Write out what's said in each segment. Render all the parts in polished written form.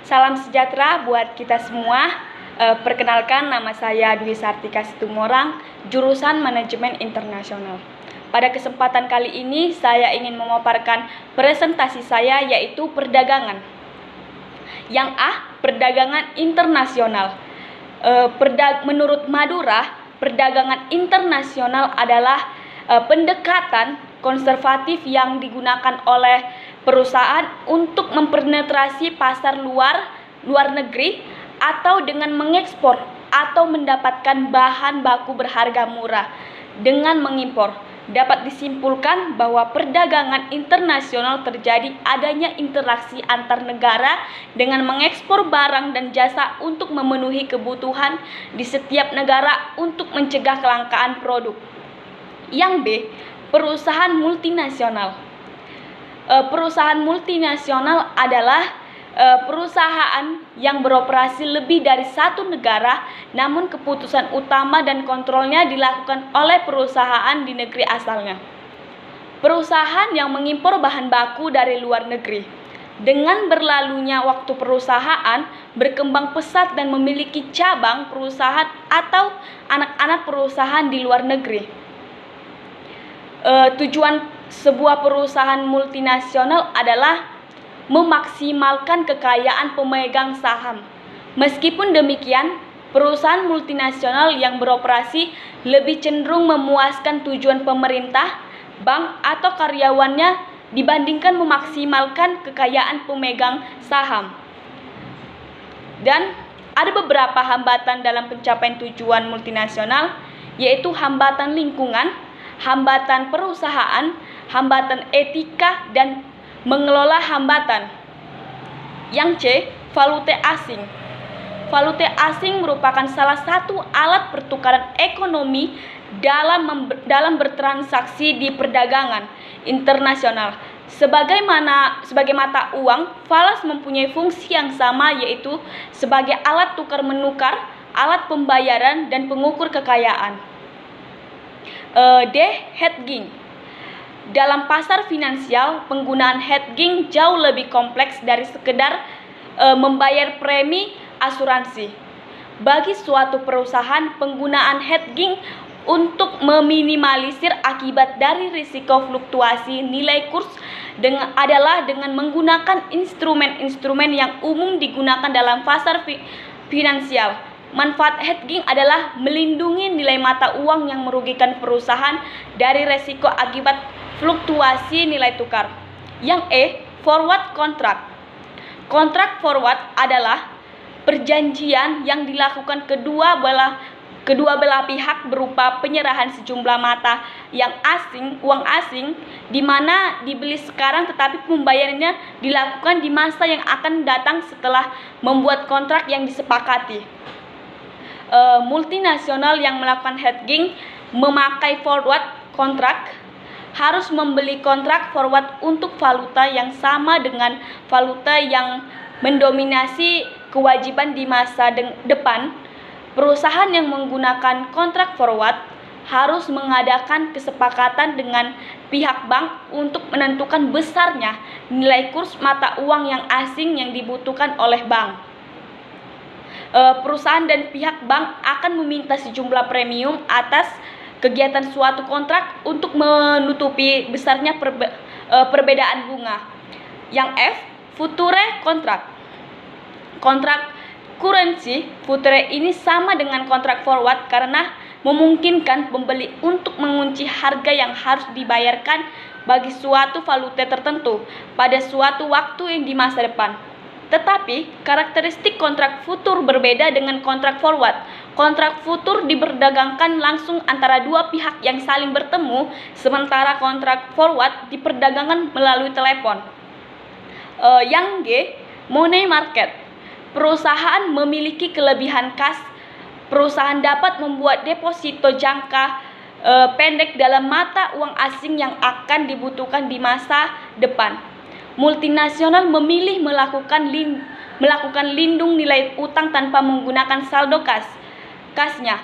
Salam sejahtera buat kita semua. Perkenalkan, nama saya Dwi Sartika Situmorang, jurusan Manajemen Internasional. Pada kesempatan kali ini saya ingin memaparkan presentasi saya, yaitu perdagangan. Yang A, perdagangan internasional. Menurut Madura, perdagangan internasional adalah pendekatan konservatif yang digunakan oleh perusahaan untuk mempenetrasi pasar luar negeri atau dengan mengekspor atau mendapatkan bahan baku berharga murah dengan mengimpor. Dapat disimpulkan bahwa perdagangan internasional terjadi adanya interaksi antar negara dengan mengekspor barang dan jasa untuk memenuhi kebutuhan di setiap negara untuk mencegah kelangkaan produk. Yang B, perusahaan multinasional. Perusahaan multinasional adalah perusahaan yang beroperasi lebih dari satu negara, namun keputusan utama dan kontrolnya dilakukan oleh perusahaan di negeri asalnya. Perusahaan yang mengimpor bahan baku dari luar negeri. Dengan berlalunya waktu, perusahaan berkembang pesat dan memiliki cabang perusahaan atau anak-anak perusahaan di luar negeri. Tujuan sebuah perusahaan multinasional adalah memaksimalkan kekayaan pemegang saham. Meskipun demikian, perusahaan multinasional yang beroperasi lebih cenderung memuaskan tujuan pemerintah, bank, atau karyawannya dibandingkan memaksimalkan kekayaan pemegang saham. Dan ada beberapa hambatan dalam pencapaian tujuan multinasional, yaitu hambatan lingkungan, hambatan perusahaan, hambatan etika, dan mengelola hambatan. Yang C, valuta asing. Valuta asing merupakan salah satu alat pertukaran ekonomi dalam bertransaksi di perdagangan internasional. Sebagai mata uang, falas mempunyai fungsi yang sama, yaitu sebagai alat tukar-menukar, alat pembayaran, dan pengukur kekayaan. D, hedging. Dalam pasar finansial, penggunaan hedging jauh lebih kompleks dari sekedar membayar premi asuransi. Bagi suatu perusahaan, penggunaan hedging untuk meminimalisir akibat dari risiko fluktuasi nilai kurs adalah dengan menggunakan instrumen-instrumen yang umum digunakan dalam pasar finansial. Manfaat hedging adalah melindungi nilai mata uang yang merugikan perusahaan dari risiko akibat fluktuasi nilai tukar. Yang E, forward contract. Kontrak forward adalah perjanjian yang dilakukan kedua belah pihak berupa penyerahan sejumlah mata uang asing, di mana dibeli sekarang tetapi pembayarannya dilakukan di masa yang akan datang setelah membuat kontrak yang disepakati. Multinasional yang melakukan hedging memakai forward contract harus membeli kontrak forward untuk valuta yang sama dengan valuta yang mendominasi kewajiban di masa depan. Perusahaan yang menggunakan kontrak forward harus mengadakan kesepakatan dengan pihak bank untuk menentukan besarnya nilai kurs mata uang yang asing yang dibutuhkan oleh bank. Perusahaan dan pihak bank akan meminta sejumlah premium atas kegiatan suatu kontrak untuk menutupi besarnya perbedaan bunga. Yang F, future contract. Kontrak currency future ini sama dengan kontrak forward karena memungkinkan pembeli untuk mengunci harga yang harus dibayarkan bagi suatu valuta tertentu pada suatu waktu yang di masa depan. Tetapi karakteristik kontrak futur berbeda dengan kontrak forward. Kontrak futur diperdagangkan langsung antara dua pihak yang saling bertemu, sementara kontrak forward diperdagangkan melalui telepon. Yang G, money market. Perusahaan memiliki kelebihan kas. Perusahaan dapat membuat deposito jangka pendek dalam mata uang asing yang akan dibutuhkan di masa depan. Multinasional memilih melakukan lindung nilai utang tanpa menggunakan saldo kasnya.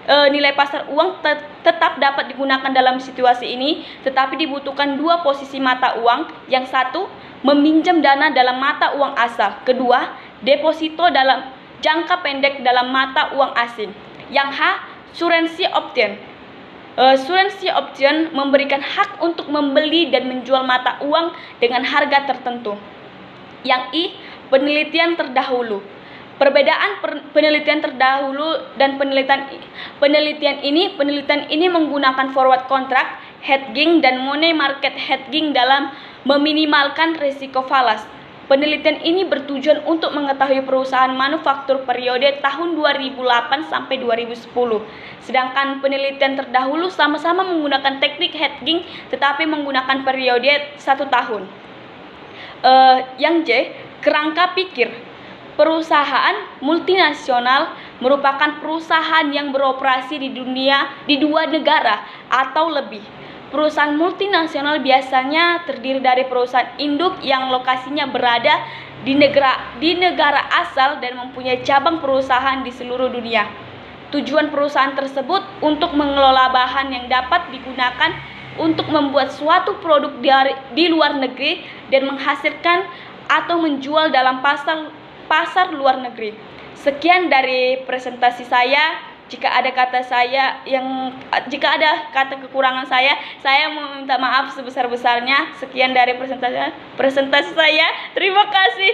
Nilai pasar uang tetap dapat digunakan dalam situasi ini, tetapi dibutuhkan dua posisi mata uang. Yang satu, meminjam dana dalam mata uang asal. Kedua, deposito dalam jangka pendek dalam mata uang asing. Yang H, currency option. Currency option memberikan hak untuk membeli dan menjual mata uang dengan harga tertentu. Yang I, penelitian terdahulu. Perbedaan penelitian terdahulu dan penelitian ini menggunakan forward contract, hedging, dan money market hedging dalam meminimalkan risiko falas. Penelitian ini bertujuan untuk mengetahui perusahaan manufaktur periode tahun 2008 sampai 2010. Sedangkan penelitian terdahulu sama-sama menggunakan teknik hedging tetapi menggunakan periode 1 tahun. Yang J, kerangka pikir. Perusahaan multinasional merupakan perusahaan yang beroperasi di dua negara atau lebih. Perusahaan multinasional biasanya terdiri dari perusahaan induk yang lokasinya berada di negara asal dan mempunyai cabang perusahaan di seluruh dunia. Tujuan perusahaan tersebut untuk mengelola bahan yang dapat digunakan untuk membuat suatu produk di luar negeri dan menghasilkan atau menjual dalam pasar luar negeri. Sekian dari presentasi saya. Jika ada kata kekurangan saya meminta maaf sebesar-besarnya. Sekian dari presentasi saya. Terima kasih.